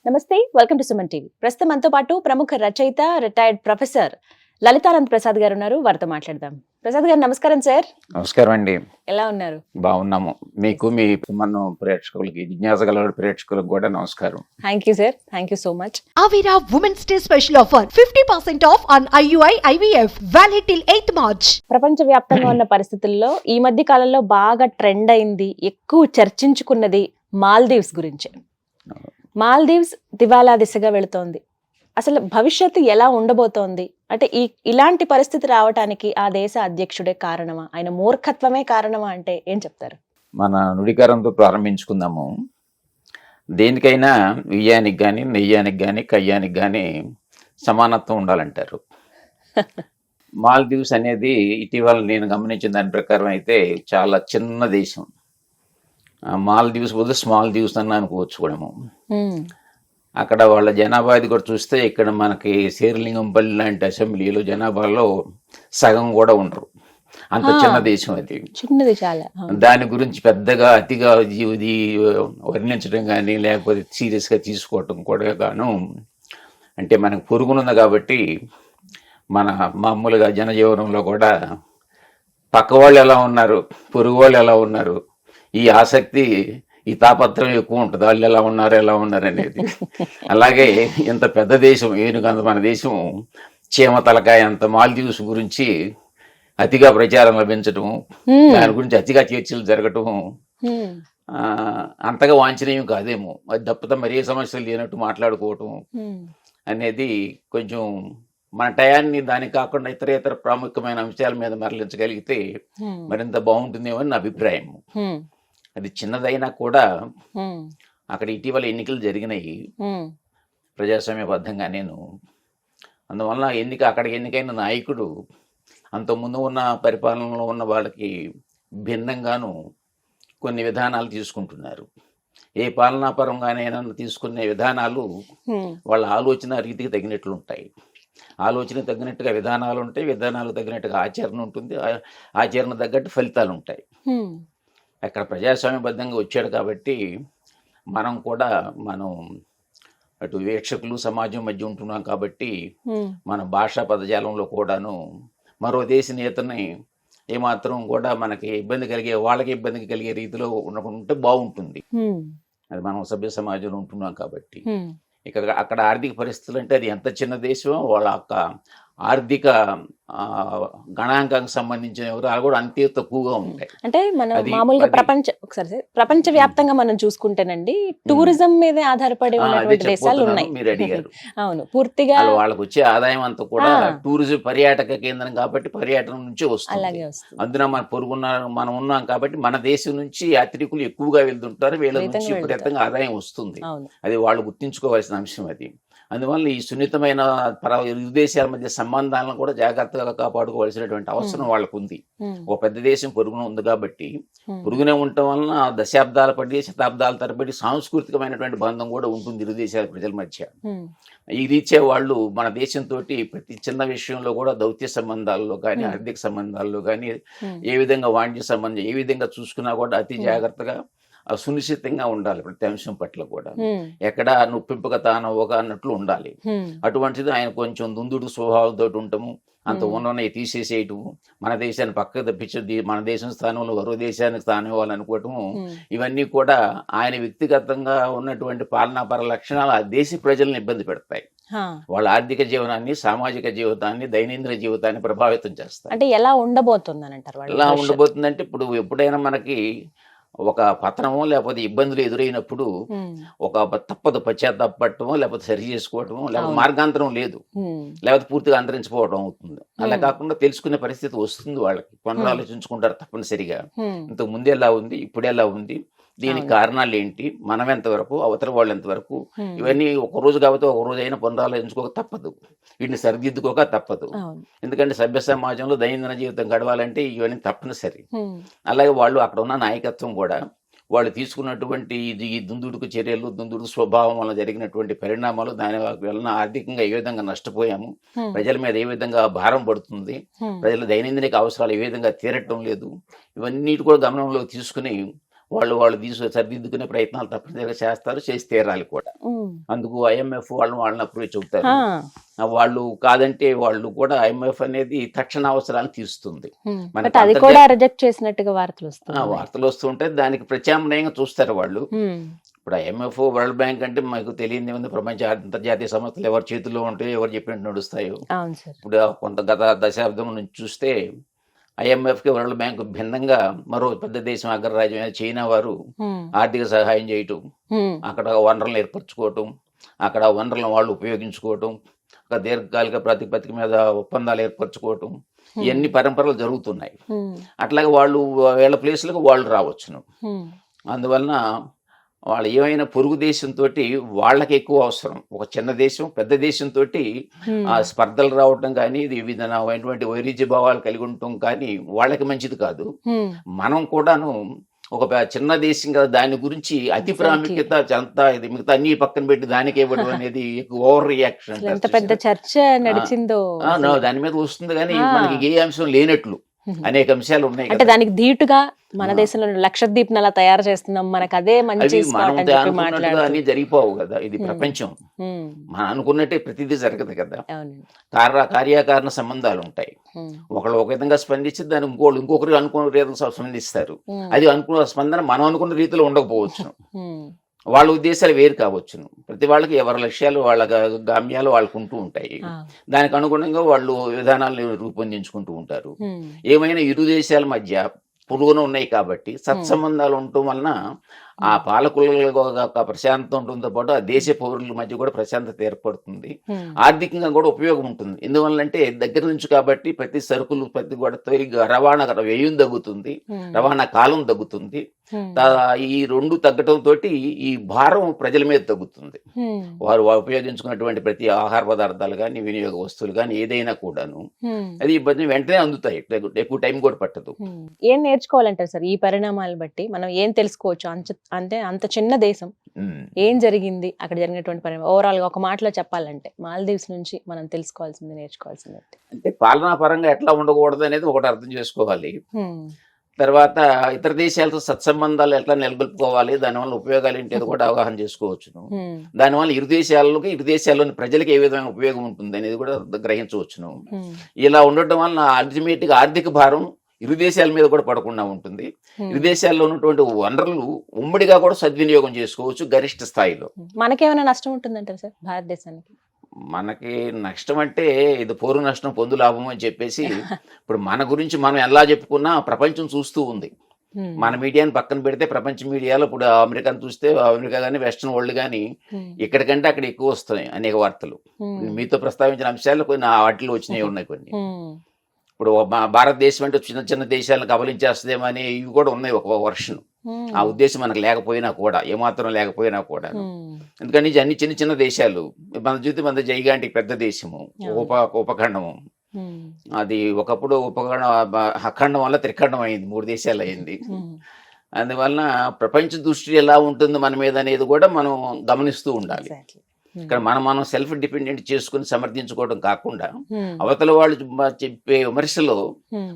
నమస్తే, welcome to Suman TV. ప్రస్తుతం మనతో పాటు ప్రముఖ రచయిత, రిటైర్డ్ ప్రొఫెసర్ లలితానంద్ ప్రసాద్ గారు ఉన్నారు. వారితో మాట్లాడదాం. ప్రసాద్ గారు నమస్కారం సార్. నమస్కారం అండి. ఎలా ఉన్నారు? బాగున్నాము. మీకు మీ మన ప్రేక్షకులకి, జిజ్ఞాస గల ప్రేక్షకులకు కూడా నమస్కారం. Thank you sir, thank you so much. Avira Women's Day special offer 50% off on IUI IVF valid till 8th March. ప్రపంచ వ్యాప్తంగా ఉన్న పరిస్థితుల్లో ఈ మధ్య కాలంలో బాగా ట్రెండ్ అయింది, ఎక్కువ చర్చించుకున్నది మాల్దీవ్స్ గురించి. మాల్దీవ్స్ దివాలా దిశగా వెళుతోంది. అసలు భవిష్యత్తు ఎలా ఉండబోతోంది? అంటే ఇలాంటి పరిస్థితి రావడానికి ఆ దేశ అధ్యక్షుడే కారణమా, ఆయన మూర్ఖత్వమే కారణమా అంటే ఏం చెప్తారు? మన నుడికారంతో ప్రారంభించుకుందాము. దేనికైనా వియ్యానికి కానీ, నెయ్యానికి కానీ, కయ్యానికి కానీ సమానత్వం ఉండాలంటారు. మాల్దీవ్స్ అనేది ఇటీవల నేను గమనించిన దాని ప్రకారం అయితే చాలా చిన్న దేశం. మాల్దీవ్స్ బదులు స్మాల్ దీవ్స్ అని అనుకోవచ్చు కూడాము. అక్కడ వాళ్ళ జనాభా అది కూడా చూస్తే ఇక్కడ మనకి శేర్లింగంపల్లి లాంటి అసెంబ్లీలో జనాభాలో సగం కూడా ఉండరు. అంత చిన్న దేశం అది, చిన్నది చాలా. దాని గురించి పెద్దగా అతిగా ఇది వర్ణించడం కానీ లేకపోతే సీరియస్గా తీసుకోవటం కూడా గాను, అంటే మనకు పొరుగునుంది కాబట్టి మన మామూలుగా జనజీవనంలో కూడా పక్క వాళ్ళు ఎలా ఉన్నారు, పొరుగు వాళ్ళు ఎలా ఉన్నారు, ఈ ఆసక్తి, ఈ తాపత్రం ఎక్కువ ఉంటుంది. వాళ్ళు ఎలా ఉన్నారు అనేది. అలాగే ఇంత పెద్ద దేశం, ఏనుగంత మన దేశం చీమ తలకాయ అంత మాల్దీవ్స్ గురించి అతిగా ప్రచారం లభించటము, దాని గురించి అతిగా చర్చలు జరగటము అంతగా వాంఛనీయం కాదేమో. అది తప్పితే మరే సమస్యలు లేనట్టు మాట్లాడుకోవటం అనేది కొంచెం మన టయాన్ని దానికి కాకుండా ఇతర ప్రాముఖ్యమైన అంశాల మీద మరలించగలిగితే మరింత బాగుంటుందేమో అని నా అభిప్రాయం. అది చిన్నదైనా కూడా అక్కడ ఇటీవల ఎన్నికలు జరిగినాయి ప్రజాస్వామ్యబద్ధంగా. నేను అందువల్ల అక్కడికి ఎన్నికైన నాయకుడు అంతకుముందు ఉన్న పరిపాలనలో ఉన్న వాళ్ళకి భిన్నంగాను కొన్ని విధానాలు తీసుకుంటున్నారు. ఏ పాలనాపరంగానైనా తీసుకునే విధానాలు వాళ్ళ ఆలోచన రీతికి తగినట్లు ఉంటాయి. ఆలోచన తగినట్టుగా విధానాలు ఉంటాయి, విధానాలు తగినట్టుగా ఆచరణ ఉంటుంది, ఆచరణ తగ్గట్టు ఫలితాలు ఉంటాయి. అక్కడ ప్రజాస్వామ్యబద్ధంగా వచ్చాడు కాబట్టి మనం అటు వీక్షకులు సమాజం మధ్య ఉంటున్నాం కాబట్టి మన భాషా పదజాలంలో కూడాను మరో దేశ నేతని ఏమాత్రం కూడా మనకి వాళ్ళకి ఇబ్బంది కలిగే రీతిలో ఉంటే బాగుంటుంది. అది మనం సభ్య సమాజంలో ఉంటున్నాం కాబట్టి. అక్కడ ఆర్థిక పరిస్థితులు అంటే అది ఎంత చిన్న దేశమో వాళ్ళ యొక్క ఆర్థిక గణాంకానికి సంబంధించిన వివరాలు కూడా అంతే తక్కువగా ఉంటాయి. అంటే మనం మామూలుగా ప్రపంచ వ్యాప్తంగా మనం చూసుకుంటేనండి టూరిజం మీదే ఆధారపడి ఉన్నటువంటి దేశాలు ఉన్నాయి. మీరు అడిగారు. అవును, పూర్తిగా వాళ్ళకి వచ్చే ఆదాయం అంతా కూడా టూరిజం పర్యాటక కేంద్రం కాబట్టి పర్యాటనం నుంచి వస్తుంది. అందున మన మనం ఉన్నాం కాబట్టి మన దేశం నుంచి యాత్రికులు ఎక్కువగా వెళ్తుంటారు. వీళ్ళ నుంచి విపరీతంగా ఆదాయం వస్తుంది. అది వాళ్ళు గుర్తించుకోవాల్సిన అంశం అది. అందువల్ల ఈ సున్నితమైన ఇరు దేశాల మధ్య సంబంధాలను కూడా జాగ్రత్తగా కాపాడుకోవాల్సినటువంటి అవసరం వాళ్ళకు ఉంది. ఒక పెద్ద దేశం పొరుగున ఉంది కాబట్టి పొరుగునే ఉండటం వలన శతాబ్దాల తరబడి సాంస్కృతికమైనటువంటి బంధం కూడా ఉంటుంది ఇరు దేశాల ప్రజల మధ్య. ఈ రీత్యా వాళ్ళు మన దేశంతో ప్రతి చిన్న విషయంలో కూడా దౌత్య సంబంధాల్లో కానీ, ఆర్థిక సంబంధాల్లో కానీ, ఏ విధంగా వాణిజ్య సంబంధం ఏ విధంగా చూసుకున్నా కూడా అతి జాగ్రత్తగా సునిశ్చితంగా ఉండాలి. ప్రతి అంశం పట్ల కూడా ఎక్కడ నొప్పింపక తానవ్వక అన్నట్లు ఉండాలి. అటువంటిది ఆయన కొంచెం దుందుడు స్వభావంతో ఉండటము, అంత ఉన్నవి తీసేసేయటము, మన దేశాన్ని పక్కకు తప్పించి మన దేశం స్థానంలో మరో దేశానికి స్థానం ఇవ్వాలనుకోవటము, ఇవన్నీ కూడా ఆయన వ్యక్తిగతంగా ఉన్నటువంటి పాలనాపర లక్షణాలు ఆ దేశ ప్రజలను ఇబ్బంది పెడతాయి. వాళ్ళ ఆర్థిక జీవనాన్ని, సామాజిక జీవితాన్ని, దైనందిన జీవితాన్ని ప్రభావితం చేస్తాయి. అంటే ఎలా ఉండబోతుంది అని అంటారు? ఎలా ఉండబోతుందంటే ఇప్పుడు ఎప్పుడైనా మనకి ఒక పతనమో లేకపోతే ఇబ్బందులు ఎదురైనప్పుడు ఒక తప్పదు పశ్చాత్తాపడటమో లేకపోతే సరి చేసుకోవటమో లేకపోతే మార్గాంతరం లేదు, లేకపోతే పూర్తిగా అంతరించిపోవడం అవుతుంది. అలా కాకుండా తెలుసుకునే పరిస్థితి వస్తుంది. వాళ్ళకి పునరాలోచించుకుంటారు తప్పనిసరిగా. ఇంతకు ముందు ఎలా ఉంది, ఇప్పుడు ఎలా ఉంది, దీనికి కారణాలు ఏంటి, మనం ఎంతవరకు, అవతల వాళ్ళు ఎంతవరకు, ఇవన్నీ ఒక రోజు కాబట్టి ఒక రోజు అయినా పునరాలోచించుకోక తప్పదు, వీటిని సరిదిద్దుకోక తప్పదు. ఎందుకంటే సభ్య సమాజంలో దైనందిన జీవితం గడవాలంటే ఇవన్నీ తప్పనిసరి. అలాగే వాళ్ళు అక్కడ ఉన్న నాయకత్వం కూడా వాళ్ళు తీసుకున్నటువంటి ఈ దుందుడుకు చర్యలు, దుందుడుకు స్వభావం వల్ల జరిగినటువంటి పరిణామాలు, దాని వలన ఆర్థికంగా ఏ విధంగా నష్టపోయాము, ప్రజల మీద ఏ విధంగా భారం పడుతుంది, ప్రజల దైనందిక అవసరాలు ఏ విధంగా తీరటం లేదు, ఇవన్నీ కూడా గమనంలో తీసుకుని వాళ్ళు సరిదిద్దుకునే ప్రయత్నాలు తప్పనిసరిగా చేస్తారు, చేసి తీరాలి కూడా. అందుకు IMF వాళ్ళని అప్రోచ్ అవుతారు. వాళ్ళు కాదంటే వాళ్ళు కూడా IMF అనేది తక్షణ అవసరాలను తీరుస్తుంది. బట్ అది కూడా రిజెక్ట్ చేసినట్టుగా వార్తలు వస్తుంటే దానికి ప్రత్యామ్నాయంగా చూస్తారు వాళ్ళు. ఇప్పుడు IMF, వరల్డ్ బ్యాంక్ అంటే మాకు తెలియని ఉంది, ప్రపంచ అంతర్జాతీయ సంస్థలు ఎవరి చేతుల్లో ఉంటాయో, ఎవరు చెప్పినట్టు నడుస్తాయో. ఇప్పుడు గత దశాబ్దం నుంచి చూస్తే IMFకి వరల్డ్ బ్యాంక్ భిన్నంగా మరో పెద్ద దేశం అగ్రరాజ్యం చైనా వారు ఆర్థిక సహాయం చేయటం, అక్కడ వనరులను ఏర్పరచుకోవటం, అక్కడ వనరులను వాళ్ళు ఉపయోగించుకోవటం, ఒక దీర్ఘకాలిక ప్రాతిపదిక మీద ఒప్పందాలు ఏర్పరచుకోవటం, ఇవన్నీ పరంపరలు జరుగుతున్నాయి. అట్లాగే వాళ్ళు వీళ్ళ ప్లేస్లకు వాళ్ళు రావచ్చును. అందువలన వాళ్ళు ఏమైనా పొరుగు దేశంతో వాళ్ళకి ఎక్కువ అవసరం. ఒక చిన్న దేశం పెద్ద దేశంతో ఆ స్పర్ధలు రావటం కానీ, వివిధమైనటువంటి వైరుధ్య భావాలు కలిగి ఉండటం కానీ వాళ్ళకి మంచిది కాదు. మనం కూడాను ఒక చిన్న దేశం కదా, దాని గురించి అతి ప్రాముఖ్యత ఇది మిగతా అన్ని పక్కన పెట్టి దానికి ఇవ్వడం అనేది ఓవర్ రియాక్షన్. పెద్ద చర్చ నడిచిందో దాని మీద వస్తుంది కానీ మనకి ఏ అంశం లేనట్లు అనేక అంశాలు ఉన్నాయి. అంటే దానికి ధీటుగా మన దేశంలో లక్షద్వీప్ అలా తయారు చేస్తున్నాం, మనకు అదే మంచి అన్ని జరిగిపోవు కదా. ఇది ప్రపంచం, మనం అనుకున్నట్టే ప్రతిదీ జరగదు కదా. కార్యకారణ సంబంధాలు ఉంటాయి. ఒకళ్ళు ఒక విధంగా స్పందించి దాన్ని ఇంకొకరు అనుకున్న రీతిలో స్పందిస్తారు. అది అనుకున్న స్పందన మనం అనుకున్న రీతిలో ఉండకపోవచ్చు. వాళ్ళ ఉద్దేశాలు వేరు కావచ్చును. ప్రతి వాళ్ళకి ఎవరి లక్ష్యాలు, వాళ్ళ గమ్యాలు వాళ్ళకు ఉంటూ ఉంటాయి. దానికి అనుగుణంగా వాళ్ళు విధానాలను రూపొందించుకుంటూ ఉంటారు. ఏమైనా ఇరు దేశాల మధ్య పొరుగున ఉన్నాయి కాబట్టి సత్సంబంధాలు ఉండటం వలన ఆ పాలకులకు ఒక ప్రశాంతత ఉండటంతో పాటు ఆ దేశ పౌరుల మధ్య కూడా ప్రశాంతత ఏర్పడుతుంది. ఆర్థికంగా కూడా ఉపయోగం ఉంటుంది. ఎందువల్లంటే దగ్గర నుంచి కాబట్టి ప్రతి సరుకులు ప్రతి కూడా రవాణా వ్యయం తగ్గుతుంది, రవాణా కాలం తగ్గుతుంది. ఈ రెండు తగ్గటంతో ఈ భారం ప్రజల మీద తగ్గుతుంది. వారు ఉపయోగించుకున్నటువంటి ప్రతి ఆహార పదార్థాలు కానీ, వినియోగ వస్తువులు కానీ ఏదైనా కూడాను అది ఇబ్బంది వెంటనే అందుతాయి, ఎక్కువ టైం కూడా పట్టదు. ఏం నేర్చుకోవాలంటారు సార్ ఈ పరిణామాలు బట్టి? మనం ఏం తెలుసుకోవచ్చు? అంటే అంత చిన్న దేశం, ఏం జరిగింది అక్కడ జరిగినటువంటి పరిణామం ఓవరాల్ గా ఒక మాటలో చెప్పాలంటే మాల్దీవ్స్ నుంచి మనం తెలుసుకోవాల్సింది, నేర్చుకోవాల్సింది అంటే పాలనా పరంగా ఎట్లా ఉండకూడదు అనేది ఒకటి అర్థం చేసుకోవాలి. తర్వాత ఇతర దేశాలతో సత్సంబంధాలు ఎట్లా నెలకొల్పుకోవాలి, దానివల్ల ఉపయోగాలు ఏంటి కూడా అవగాహన చేసుకోవచ్చును. దానివల్ల ఇరు దేశాల్లోని ప్రజలకు ఏ విధమైన ఉపయోగం ఉంటుంది అనేది కూడా గ్రహించవచ్చును. ఇలా ఉండటం వల్ల అల్టిమేట్ గా ఆర్థిక భారం ఇరు దేశాల మీద కూడా పడకుండా ఉంటుంది. ఇరు దేశాల్లో ఉన్నటువంటి వనరులు ఉమ్మడిగా కూడా సద్వినియోగం చేసుకోవచ్చు గరిష్ట స్థాయిలో. మనకేమైనా నష్టం ఉంటుందంటారు సార్ భారతదేశానికి? మనకి నష్టం అంటే ఇది పోరు నష్టం పొందు లాభం అని చెప్పేసి ఇప్పుడు మన గురించి మనం ఎలా చెప్పుకున్నా ప్రపంచం చూస్తూ ఉంది. మన మీడియాని పక్కన పెడితే ప్రపంచ మీడియాలో ఇప్పుడు అమెరికాను చూస్తే అమెరికా కానీ వెస్ట్రన్ వరల్డ్ కానీ ఇక్కడికంటే అక్కడ ఎక్కువ వస్తున్నాయి అనేక వార్తలు. మీతో ప్రస్తావించిన అంశాలు కొన్ని వాటిలో వచ్చినాయి ఉన్నాయి కొన్ని. ఇప్పుడు భారతదేశం అంటే చిన్న చిన్న దేశాలను కబలించేస్తుందేమో అని ఇవి కూడా ఉన్నాయి ఒక వర్షన్. ఆ ఉద్దేశం మనకు లేకపోయినా కూడా, ఏమాత్రం లేకపోయినా కూడా. ఎందుకని అన్ని చిన్న చిన్న దేశాలు, మన చూస్తే మన జైగాంటిక్ పెద్ద దేశము, ఉపఖండము. అది ఒకప్పుడు అఖండం వల్ల త్రిఖండం అయింది, 3 దేశాలు అయింది. అందువలన ప్రపంచ దృష్టి ఎలా ఉంటుంది మన మీద అనేది కూడా మనం గమనిస్తూ ఉండాలి. ఇక్కడ మనం సెల్ఫ్ డిపెండెంట్ చేసుకుని సమర్థించుకోవడం కాకుండా అవతల వాళ్ళు చెప్పే విమర్శలో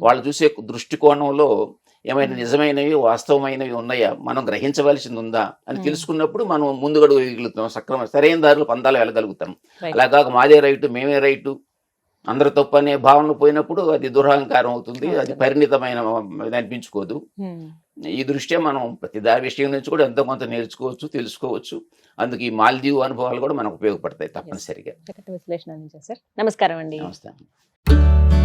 వాళ్ళు చూసే దృష్టికోణంలో ఏమైనా నిజమైనవి వాస్తవమైనవి ఉన్నాయా, మనం గ్రహించవలసింది ఉందా అని తెలుసుకున్నప్పుడు మనం ముందుగడు వేయగలుగుతాం, సరైన దారిలో పందాలు వెళ్ళగలుగుతాం. అలాగా మాదే రైటు, మేమే రైటు, అందరు తప్పు అనే భావన పోయినప్పుడు అది దురహంకారం అవుతుంది, అది పరిణితమైన అనిపించుకోదు. ఈ దృష్ట్యా మనం ప్రతి విషయం నుంచి కూడా ఎంతో కొంత నేర్చుకోవచ్చు, తెలుసుకోవచ్చు. అందుకు ఈ మాల్దీవ్ అనుభవాలు కూడా మనకు ఉపయోగపడతాయి తప్పనిసరిగా. విశ్లేషణ సార్. నమస్కారం అండి. నమస్తే.